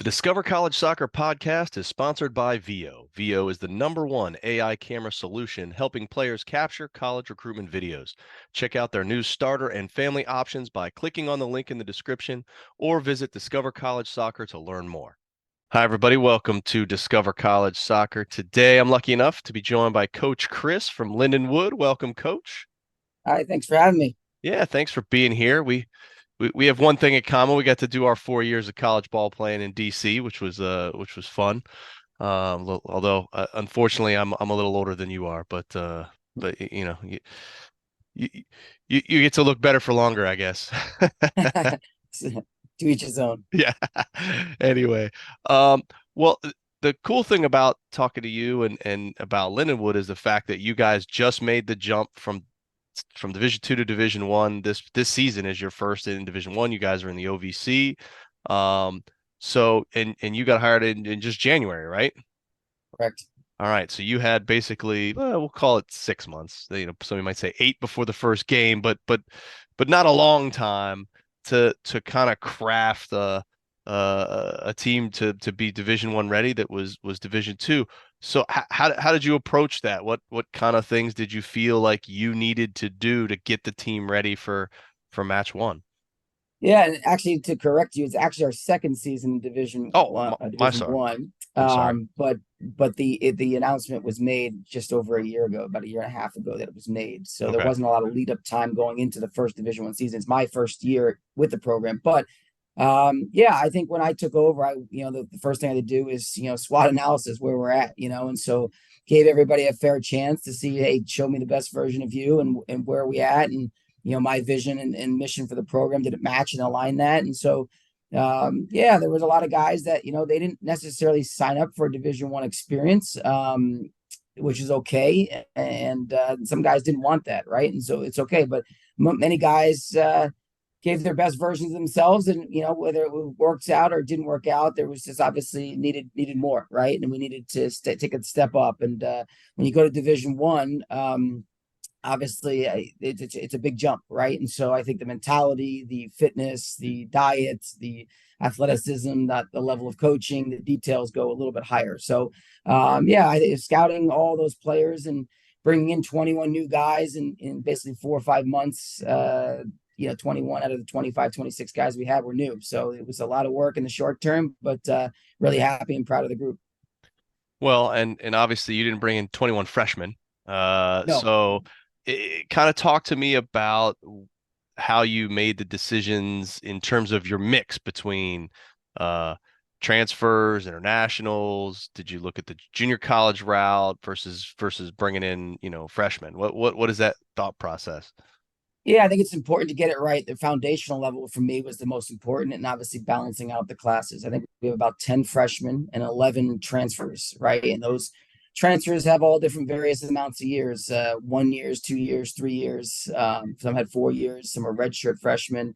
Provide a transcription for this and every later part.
Discover College Soccer podcast is sponsored by VIO. VIO is the #1 AI camera solution helping players capture college recruitment videos. Check out their new starter and family options by clicking on the link in the description or visit Discover College Soccer to learn more. Hi, everybody. Welcome to Discover College Soccer. Today, I'm lucky enough to be joined by Coach Kris from Lindenwood. Welcome, Coach. Hi, thanks for having me. Yeah, thanks for being here. We have one thing in common. We got to do our 4 years of college ball playing in DC, which was fun. Although unfortunately I'm a little older than you are, but you you get to look better for longer, I guess. To each his own. Yeah. Anyway, um, well, the cool thing about talking to you and about Lindenwood is the fact that you guys just made the jump from Division Two to Division One. This season is your first in Division One. You guys are in the OVC. Um, and you got hired in just January, right? Correct. All right. So you had basically, we'll call it 6 months. Somebody might say 8 before the first game, but not a long time to kind of craft a team to be Division One ready that was Division Two. So how did you approach that? What kind of things did you feel like you needed to do to get the team ready for match one? Yeah, and actually to correct you, it's actually our second season in Division Oh, One. my Division sorry. One. I'm sorry. But the announcement was made just over a year ago, about a year and a half ago that it was made. So there Okay. wasn't a lot of lead up time going into the first Division One season. It's my first year with the program, but yeah, I think when I took over, the first thing I had to do is SWOT analysis where we're at, and so gave everybody a fair chance to see, hey, show me the best version of you and where are we at, and my vision and mission for the program, did it match and align that? And so yeah, there was a lot of guys that they didn't necessarily sign up for a Division One experience, which is okay, and some guys didn't want that, right? And so it's okay, but many guys gave their best versions of themselves, and whether it works out or didn't work out, there was just obviously needed more, right? And we needed to take a step up. And when you go to Division One, obviously it's a big jump, right? And so I think the mentality, the fitness, the diet, the athleticism, that the level of coaching, the details go a little bit higher. So yeah, I think scouting all those players and bringing in 21 new guys in basically 4 or 5 months. 21 out of the 25, 26 guys we had were new. So it was a lot of work in the short term, but really happy and proud of the group. Well, and obviously you didn't bring in 21 freshmen. No. So it kind of talk to me about how you made the decisions in terms of your mix between uh, transfers, internationals. Did you look at the junior college route versus bringing in, freshmen? What is that thought process? Yeah, I think it's important to get it right. The foundational level for me was the most important, and obviously balancing out the classes. I think we have about 10 freshmen and 11 transfers, right? And those transfers have all different various amounts of years, 1 years, 2 years, 3 years. Some had 4 years, some are redshirt freshmen,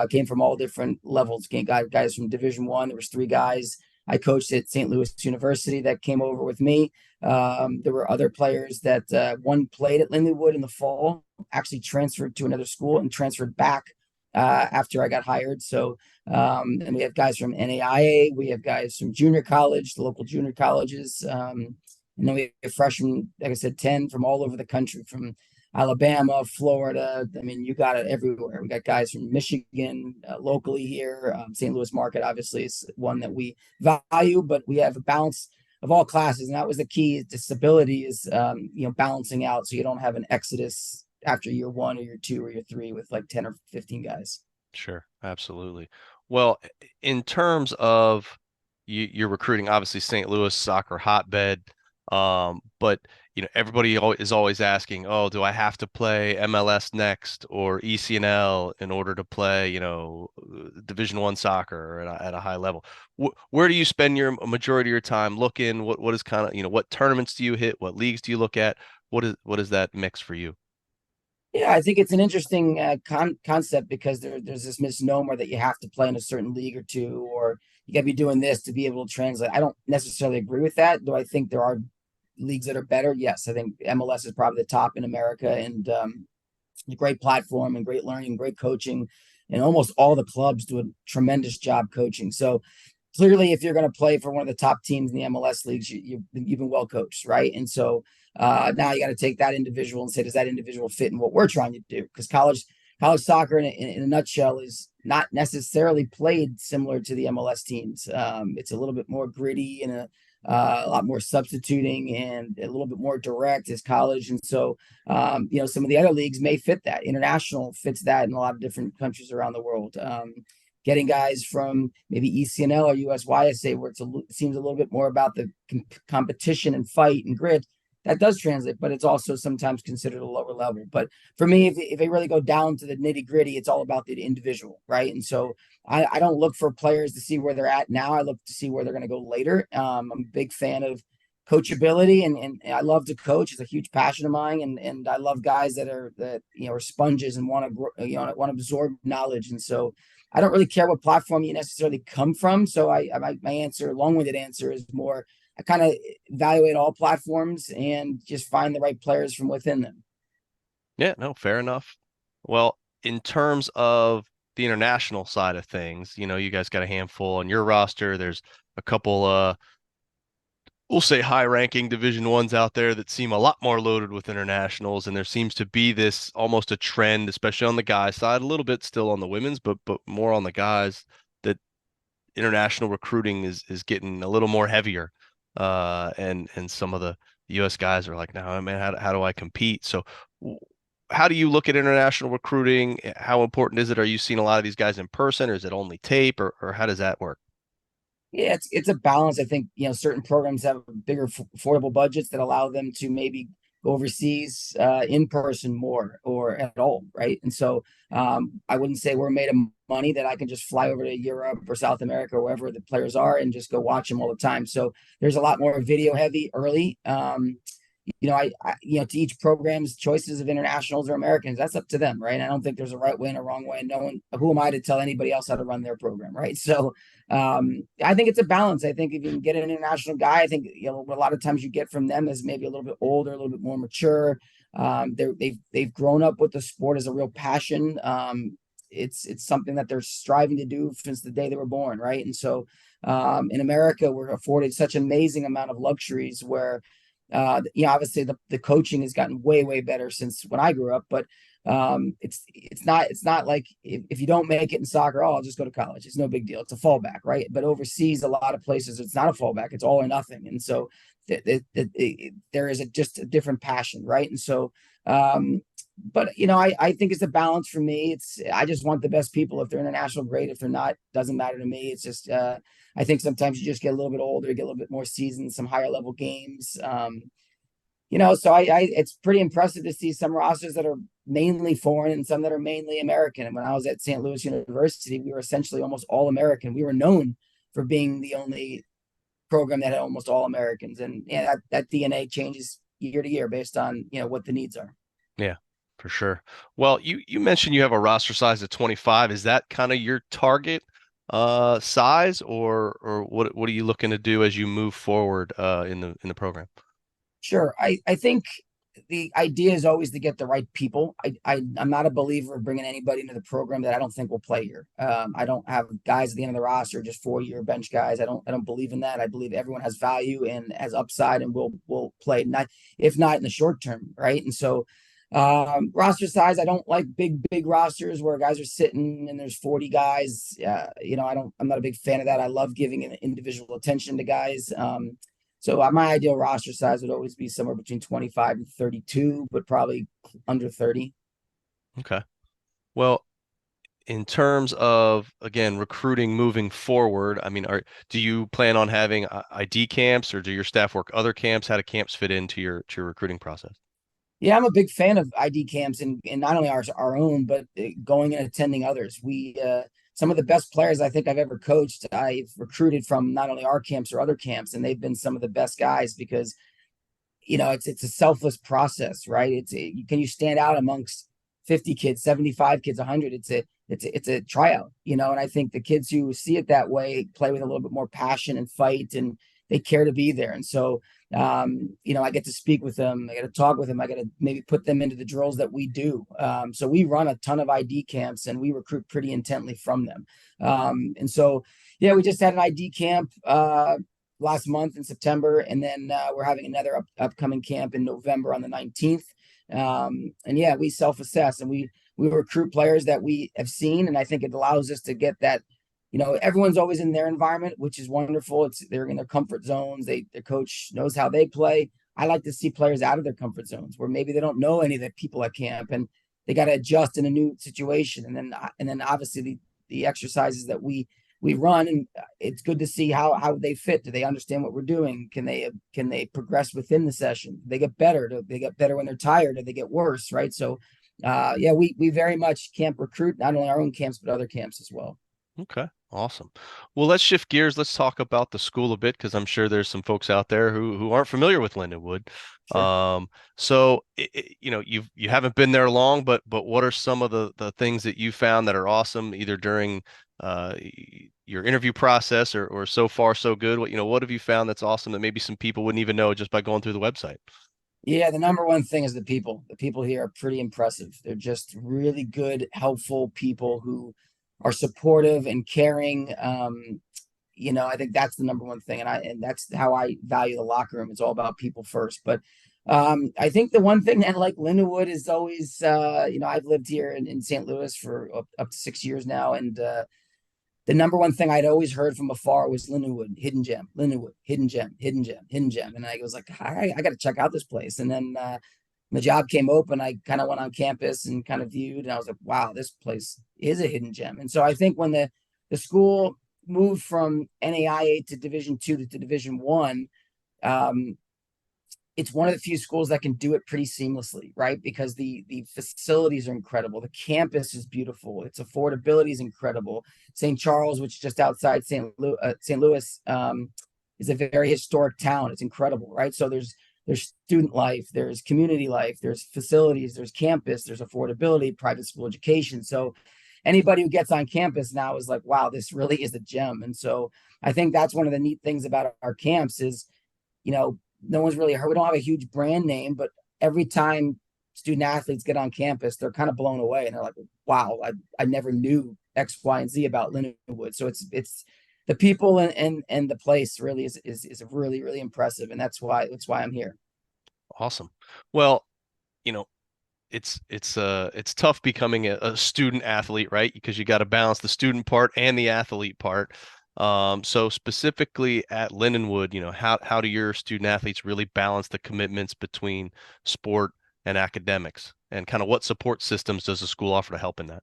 came from all different levels. Got guys from Division One. There was three guys I coached at St. Louis University that came over with me. There were other players that one played at Lindenwood in the fall, actually transferred to another school and transferred back after I got hired. So, and we have guys from NAIA, we have guys from junior college, the local junior colleges. And then we have freshmen, like I said, 10 from all over the country, from Alabama, Florida. I mean, you got it everywhere. We got guys from Michigan, locally here. St. Louis market obviously is one that we value, but we have a balance of all classes, and that was the key to stability, is balancing out so you don't have an exodus after year one or year two or year three with like 10 or 15 guys. Sure, absolutely. Well, in terms of you're recruiting, obviously St. Louis soccer hotbed, but everybody is always asking, oh, do I have to play MLS next or ECNL in order to play, Division One soccer at a high level? Where do you spend your majority of your time looking? What is kind of, what tournaments do you hit? What leagues do you look at? What is that mix for you? Yeah, I think it's an interesting concept because there's this misnomer that you have to play in a certain league or two, or you got to be doing this to be able to translate. I don't necessarily agree with that. Do I think there are leagues that are better? Yes, I think MLS is probably the top in America, and a great platform and great learning, great coaching, and almost all the clubs do a tremendous job coaching. So clearly, if you're going to play for one of the top teams in the MLS leagues, you've been well coached, right? And so now you got to take that individual and say, does that individual fit in what we're trying to do? Because college soccer, in a nutshell, is not necessarily played similar to the MLS teams. It's a little bit more gritty and a lot more substituting and a little bit more direct as college. And so, some of the other leagues may fit that. International fits that in a lot of different countries around the world. Getting guys from maybe ECNL or USYSA, where it seems a little bit more about the competition and fight and grit, that does translate, but it's also sometimes considered a lower level. But for me, if they really go down to the nitty gritty, it's all about the individual, right? And so I don't look for players to see where they're at now. I look to see where they're going to go later. I'm a big fan of coachability, and I love to coach. It's a huge passion of mine, and I love guys that are sponges and want to absorb knowledge. And so I don't really care what platform you necessarily come from. So my answer, long-winded answer, is more I kind of evaluate all platforms and just find the right players from within them. Yeah, no, fair enough. Well, in terms of the international side of things, you guys got a handful on your roster. There's a couple we'll say high ranking division ones out there that seem a lot more loaded with internationals, and there seems to be this almost a trend, especially on the guys side, a little bit still on the women's, but more on the guys, that international recruiting is getting a little more heavier. And some of the US guys are like, no, man, how do I compete? So how do you look at international recruiting? How important is it? Are you seeing a lot of these guys in person, or is it only tape, or how does that work? Yeah, it's a balance. I think certain programs have bigger affordable budgets that allow them to maybe go overseas in person more or at all, right? And so I wouldn't say we're made of money that I can just fly over to Europe or South America or wherever the players are and just go watch them all the time. So there's a lot more video heavy early. To each program's choices of internationals or Americans, that's up to them, right? I don't think there's a right way and a wrong way. No one, who am I to tell anybody else how to run their program, right? So I think it's a balance. I think if you can get an international guy, I think a lot of times you get from them is maybe a little bit older, a little bit more mature. They've grown up with the sport as a real passion. It's something that they're striving to do since the day they were born, right? And so in America, we're afforded such an amazing amount of luxuries where obviously the coaching has gotten way better since when I grew up, but it's not like if you don't make it in soccer, I'll just go to college. It's no big deal. It's a fallback, right? But overseas, a lot of places, it's not a fallback. It's all or nothing. And so there is just a different passion, right? And so, but I think it's a balance for me. I just want the best people. If they're international, great. If they're not, doesn't matter to me. It's just I think sometimes you just get a little bit older, get a little bit more seasoned, some higher level games. So it's pretty impressive to see some rosters that are mainly foreign and some that are mainly American. And when I was at St. Louis University, we were essentially almost all American. We were known for being the only program that had almost all Americans. And that DNA changes year to year based on what the needs are. Yeah, for sure. Well, you mentioned you have a roster size of 25. Is that kind of your target size, or what are you looking to do as you move forward in the program? Sure. I think the idea is always to get the right people. I'm not a believer of bringing anybody into the program that I don't think will play here. I don't have guys at the end of the roster, just 4-year bench guys. I don't believe in that. I believe everyone has value and has upside and will play, not if not in the short term, right? And so roster size, I don't like big rosters where guys are sitting and there's 40 guys. I'm not a big fan of that. I love giving an individual attention to guys. So my ideal roster size would always be somewhere between 25 and 32, but probably under 30. Okay. Well, in terms of, again, recruiting moving forward, I mean, do you plan on having ID camps, or do your staff work other camps? How do camps fit into your recruiting process? Yeah, I'm a big fan of ID camps and not only our own, but going and attending others. Some of the best players I think I've ever coached, I've recruited from not only our camps or other camps, and they've been some of the best guys because it's a selfless process, right? Can you stand out amongst 50 kids, 75 kids, 100? It's a tryout, and I think the kids who see it that way play with a little bit more passion and fight, and they care to be there. And so I get to speak with them, I get to talk with them, I get to maybe put them into the drills that we do. So we run a ton of ID camps and we recruit pretty intently from them. And so Yeah, we just had an ID camp last month in September, and then we're having another upcoming camp in November on the 19th. And yeah, we self-assess and we recruit players that we have seen, and I think it allows us to get that. Everyone's always in their environment, which is wonderful. They're in their comfort zones. Their coach knows how they play. I like to see players out of their comfort zones where maybe they don't know any of the people at camp and they got to adjust in a new situation. And then obviously the exercises that we run, and it's good to see how they fit. Do they understand what we're doing? Can they progress within the session? Do they get better? Do they get better when they're tired? Do they get worse? Right. So yeah, we very much camp recruit, not only our own camps but other camps as well. Okay, awesome. Well, let's shift gears. Let's talk about the school a bit because I'm sure there's some folks out there who aren't familiar with Lindenwood. Sure. So you haven't been there long, but what are some of the things that you found that are awesome, either during your interview process or so far so good? What have you found that's awesome that maybe some people wouldn't even know just by going through the website? Yeah, the number one thing is the people. The people here are pretty impressive. They're just really good, helpful people who are supportive and caring. I think that's the number one thing, and that's how I value the locker room. It's all about people first. But I think the one thing that like Lindenwood is always, I've lived here in St. Louis for up to 6 years now, and the number one thing I'd always heard from afar was Lindenwood, hidden gem, Lindenwood, hidden gem, hidden gem, hidden gem. And I was like, I got to check out this place. And then the job came open. I kind of went on campus and kind of viewed, and I was like, wow, this place is a hidden gem. And so I think when the school moved from NAIA to Division II to Division I, it's one of the few schools that can do it pretty seamlessly, right? Because the facilities are incredible. The campus is beautiful. Its affordability is incredible. St. Charles, which is just outside St. Louis, is a very historic town. It's incredible, right? So there's student life, there's community life, there's facilities, there's campus, there's affordability, private school education. So anybody who gets on campus now is like, wow, this really is a gem. And so I think that's one of the neat things about our camps is, no one's really heard. We don't have a huge brand name, but every time student athletes get on campus, they're kind of blown away and they're like, wow, I never knew X, Y, and Z about Lindenwood. So it's the people and the place really is really, really impressive. And that's why I'm here. Awesome. Well, you know, it's tough becoming a student athlete, right? Because you got to balance the student part and the athlete part. So specifically at Lindenwood, how do your student athletes really balance the commitments between sport and academics, and kind of what support systems does the school offer to help in that?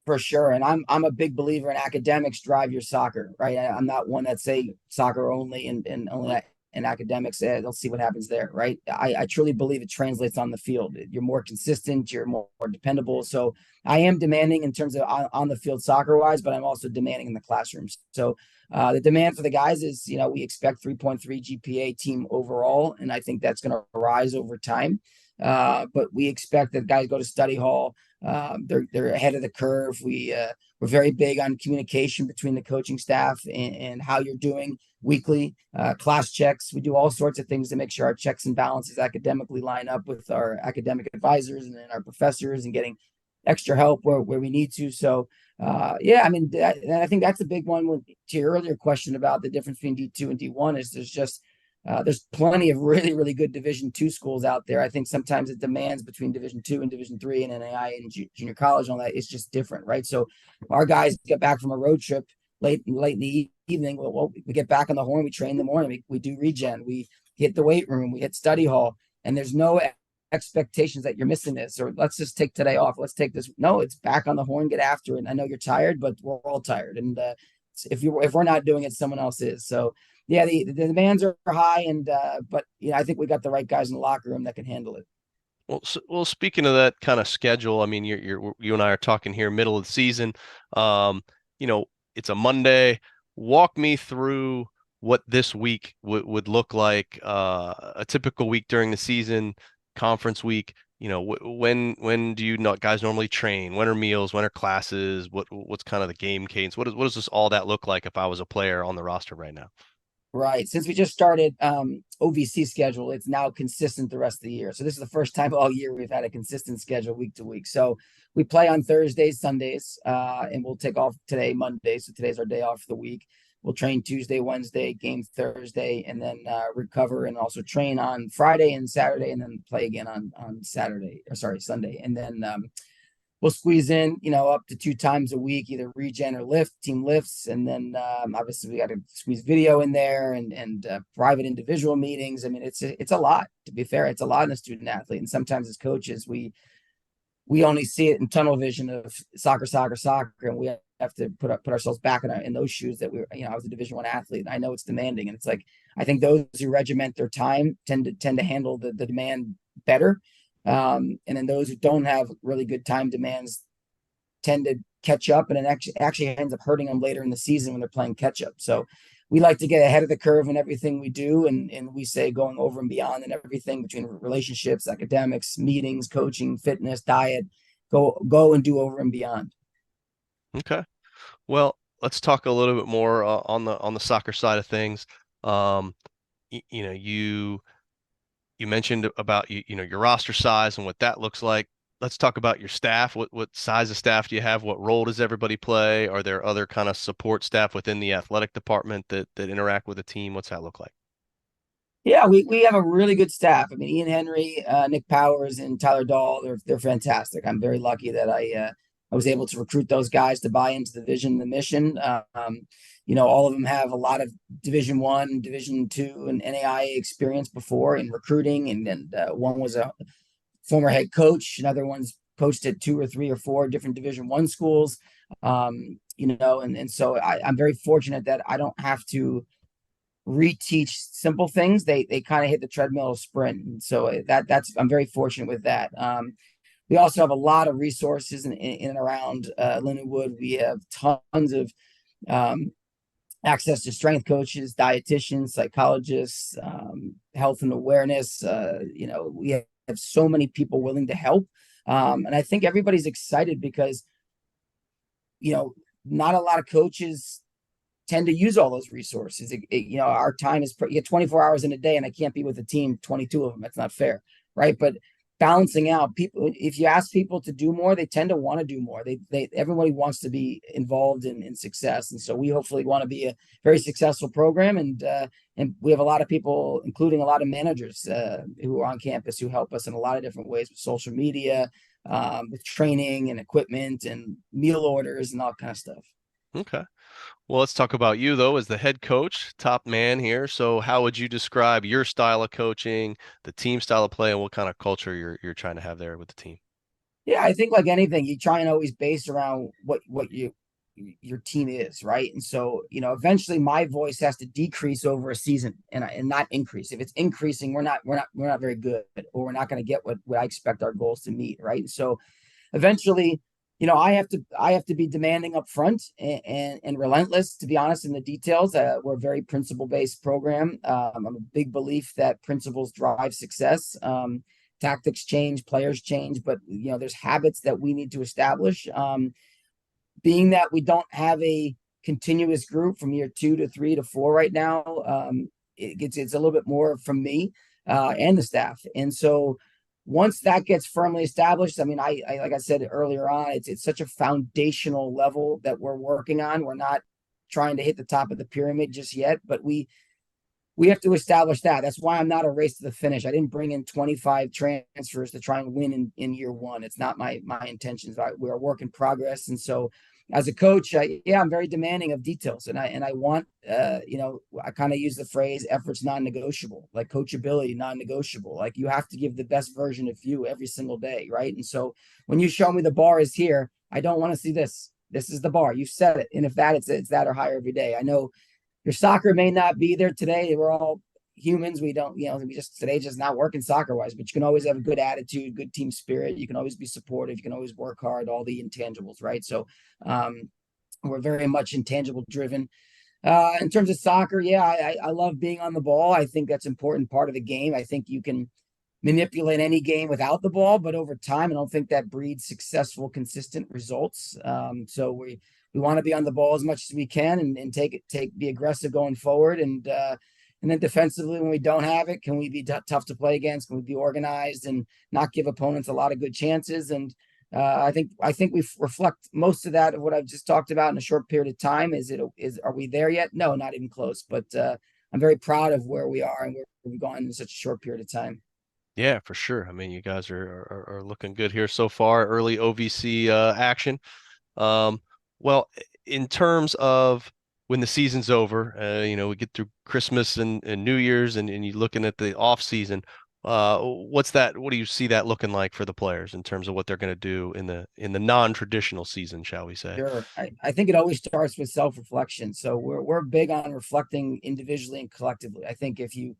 For sure. And I'm a big believer in academics drive your soccer, right? I'm not one that say soccer only and only in academics. They'll see what happens there, right? I truly believe it translates on the field. You're more consistent, you're more dependable. So I am demanding in terms of on the field soccer wise, but I'm also demanding in the classrooms. So the demand for the guys is, we expect 3.3 GPA team overall, and I think that's going to rise over time. But we expect that guys go to study hall. They're ahead of the curve. We're very big on communication between the coaching staff and how you're doing weekly class checks. We do all sorts of things to make sure our checks and balances academically line up with our academic advisors and then our professors, and getting extra help where we need to. So yeah, I mean, I think that's a big one. To your earlier question about the difference between D2 and D1 is there's plenty of really, really good Division II schools out there. I think sometimes it demands between Division II and Division III and NAI and junior college and all that. It's just different, right? So our guys get back from a road trip late in the evening. Well, we get back on the horn. We train in the morning. We do regen. We hit the weight room. We hit study hall. And there's no expectations that you're missing this, or let's just take today off. Let's take this. No, it's back on the horn. Get after it. And I know you're tired, but we're all tired. And if we're not doing it, someone else is. So yeah, the demands are high, and but I think we got the right guys in the locker room that can handle it. Well, speaking of that kind of schedule, I mean, you and I are talking here middle of the season. Um, it's a Monday. Walk me through what this week would look like, a typical week during the season, conference week. When do you not guys normally train? When are meals? When are classes? What's kind of the game cadence? What does this all that look like if I was a player on the roster right now? Right. Since we just started OVC schedule, it's now consistent the rest of the year. So this is the first time all year we've had a consistent schedule week to week. So we play on Thursdays, Sundays, and we'll take off today, Monday. So today's our day off for the week. we'll train Tuesday, Wednesday, game Thursday, and then recover and also train on Friday and Saturday, and then play again on Saturday, or sorry, Sunday. And then we'll squeeze in, up to 2 times a week, either regen or team lifts. And then obviously we got to squeeze video in there and private individual meetings. I mean, it's a lot, to be fair. It's a lot in a student athlete. And sometimes as coaches, we only see it in tunnel vision of soccer, soccer, soccer. And we have to put ourselves back in those shoes that I was a Division I athlete, and I know it's demanding. And it's like, I think those who regiment their time tend to handle the demand better. And then those who don't have really good time demands tend to catch up, and it actually ends up hurting them later in the season when they're playing catch up. So we like to get ahead of the curve in everything we do. And we say going over and beyond and everything between relationships, academics, meetings, coaching, fitness, diet, go and do over and beyond. Okay. Well, let's talk a little bit more on the soccer side of things. Um, you mentioned about your roster size and what that looks like. Let's talk about your staff. What size of staff do you have? What role does everybody play? Are there other kind of support staff within the athletic department that interact with the team? What's that look like? Yeah, we have a really good staff. I mean, Ian Henry, Nick Powers, and Tyler Dahl, they're fantastic. I'm very lucky that I was able to recruit those guys to buy into the vision, the mission. All of them have a lot of Division I, Division II, and NAIA experience before in recruiting, and one was a former head coach. Another one's coached at 2 or 3 or 4 different Division I schools. And so I'm very fortunate that I don't have to reteach simple things. They kind of hit the treadmill sprint. And so that's I'm very fortunate with that. We also have a lot of resources in and around Lindenwood. We have tons of access to strength coaches, dietitians, psychologists, health and awareness. We have so many people willing to help. And I think everybody's excited because, not a lot of coaches tend to use all those resources. Our time is you get 24 hours in a day, and I can't be with a team 22 of them. That's not fair, right? But balancing out people, if you ask people to do more, they tend to want to do more. Everybody wants to be involved in success, and so we hopefully want to be a very successful program. And we have a lot of people, including a lot of managers who are on campus, who help us in a lot of different ways with social media, with training and equipment and meal orders and all kind of stuff. Okay. Well, let's talk about you though, as the head coach, top man here. So how would you describe your style of coaching, the team style of play, and what kind of culture you're trying to have there with the team? Yeah, I think like anything, you try and always base around what your team is, right? And so, eventually my voice has to decrease over a season and not increase. If it's increasing, we're not very good, or we're not going to get what I expect our goals to meet, right? And so eventually, I have to be demanding up front and relentless, to be honest, in the details. We're a very principle based program. I'm a big belief that principles drive success. Tactics change, players change, but there's habits that we need to establish. Being that we don't have a continuous group from year 2 to 3 to 4 right now, it's a little bit more from me and the staff. And so once that gets firmly established, I mean, I like I said earlier on, it's such a foundational level that we're working on. We're not trying to hit the top of the pyramid just yet, but we have to establish that. That's why I'm not a race to the finish. I didn't bring in 25 transfers to try and win in year 1. It's not my intentions. We're a work in progress. And so as a coach, I'm very demanding of details, and I want, I kind of use the phrase efforts non-negotiable, like coachability non-negotiable. Like you have to give the best version of you every single day, right? And so when you show me the bar is here, I don't want to see this. This is the bar. You set it, and if that it's that or higher every day. I know your soccer may not be there today. We're all humans. We don't, today's just not working soccer wise, but you can always have a good attitude, good team spirit. You can always be supportive. You can always work hard, all the intangibles, right? So we're very much intangible driven. In terms of soccer, yeah, I love being on the ball. I think that's an important part of the game. I think you can manipulate any game without the ball, but over time, I don't think that breeds successful, consistent results. So we want to be on the ball as much as we can and be aggressive going forward. And then defensively, when we don't have it, can we be tough to play against? Can we be organized and not give opponents a lot of good chances? And I think we reflect most of that of what I've just talked about in a short period of time. Are we there yet? No, not even close. But I'm very proud of where we are and where we've gone in such a short period of time. Yeah, for sure. I mean, you guys are looking good here so far. Early OVC action. Um, well, in terms of when the season's over, we get through Christmas and New Year's, and you're looking at the off season. What's that? What do you see that looking like for the players in terms of what they're going to do in the non-traditional season, shall we say? Sure. I think it always starts with self-reflection. So we're big on reflecting individually and collectively. I think if you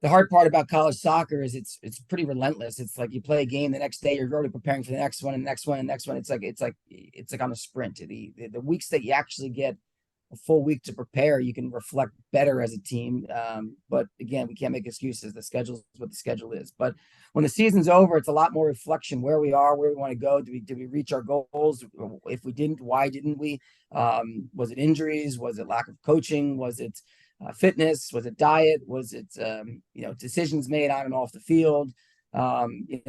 the hard part about college soccer is it's pretty relentless. It's like you play a game the next day, you're already preparing for the next one and the next one and the next one. It's like on a sprint. The weeks that you actually get a full week to prepare, you can reflect better as a team. But again, we can't make excuses. The schedule is what the schedule is. But when the season's over, it's a lot more reflection: where we are, where we want to go. Did we reach our goals? If we didn't, why didn't we? Was it injuries? Was it lack of coaching? Was it fitness? Was it diet? Was it decisions made on and off the field? How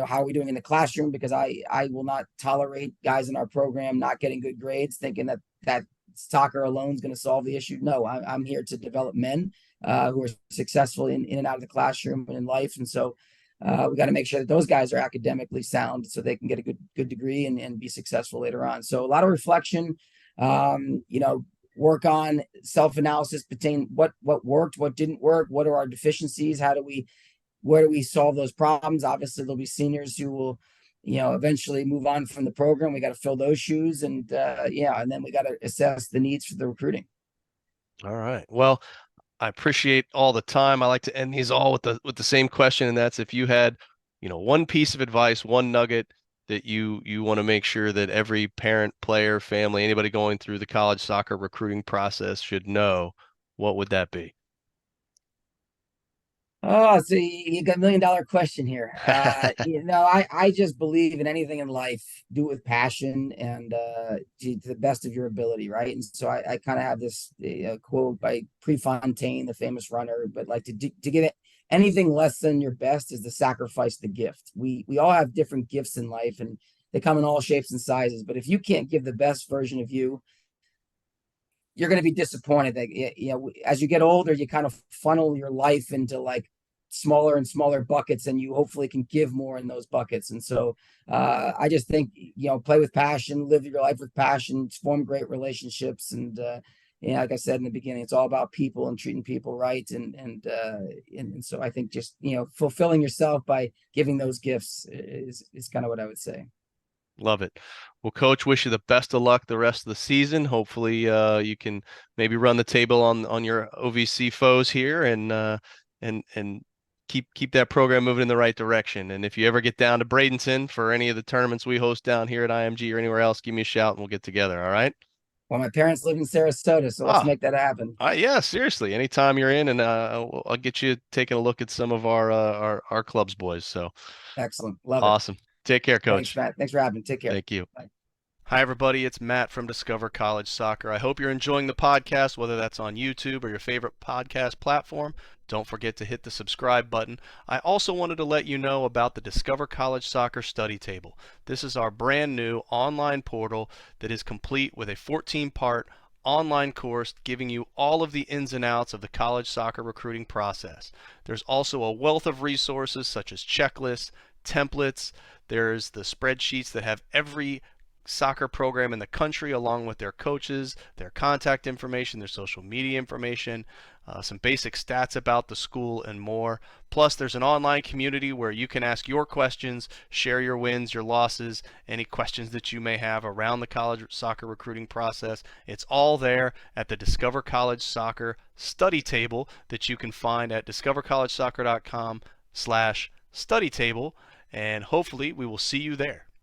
are we doing in the classroom? Because I will not tolerate guys in our program not getting good grades, thinking that soccer alone is going to solve the issue. No, I'm here to develop men who are successful in and out of the classroom and in life. And so we got to make sure that those guys are academically sound so they can get a good degree and be successful later on. So a lot of reflection, work on self-analysis between what worked, what didn't work, what are our deficiencies, where do we solve those problems. Obviously there'll be seniors who will eventually move on from the program. We got to fill those shoes, and and then we got to assess the needs for the recruiting. All right. Well, I appreciate all the time. I like to end these all with the same question, and that's if you had, one piece of advice, one nugget that you want to make sure that every parent, player, family, anybody going through the college soccer recruiting process should know, what would that be? Oh, so you got $1 million question here. I just believe in anything in life, do it with passion and to the best of your ability, right? And so I kind of have this quote by Prefontaine, the famous runner, but like to give it anything less than your best is to sacrifice the gift. We all have different gifts in life, and they come in all shapes and sizes. But if you can't give the best version of you, you're going to be disappointed that as you get older, you kind of funnel your life into like smaller and smaller buckets, and you hopefully can give more in those buckets. And so I just think play with passion, live your life with passion, form great relationships, and like I said in the beginning, it's all about people and treating people right. And so I think just fulfilling yourself by giving those gifts is kind of what I would say. Love it. Well, Coach, wish you the best of luck the rest of the season. Hopefully, you can maybe run the table on your OVC foes here and keep that program moving in the right direction. And if you ever get down to Bradenton for any of the tournaments we host down here at IMG or anywhere else, give me a shout and we'll get together. All right. Well, my parents live in Sarasota, so let's Ah, make that happen. yeah, seriously. Anytime you're in, and I'll get you taking a look at some of our club's boys. So Excellent. Love it. awesome. Take care, Thanks, Coach. Matt. Thanks for having me. Take care. Thank you. Bye. Hi, everybody. It's Matt from Discover College Soccer. I hope you're enjoying the podcast, whether that's on YouTube or your favorite podcast platform. Don't forget to hit the subscribe button. I also wanted to let you know about the Discover College Soccer Study Table. This is our brand new online portal that is complete with a 14-part online course giving you all of the ins and outs of the college soccer recruiting process. There's also a wealth of resources such as checklists, templates. There's the spreadsheets that have every soccer program in the country along with their coaches, their contact information, their social media information, some basic stats about the school, and more. Plus, there's an online community where you can ask your questions, share your wins, your losses, any questions that you may have around the college soccer recruiting process. It's all there at the Discover College Soccer study table that you can find at discovercollegesoccer.com/study table, and hopefully we will see you there.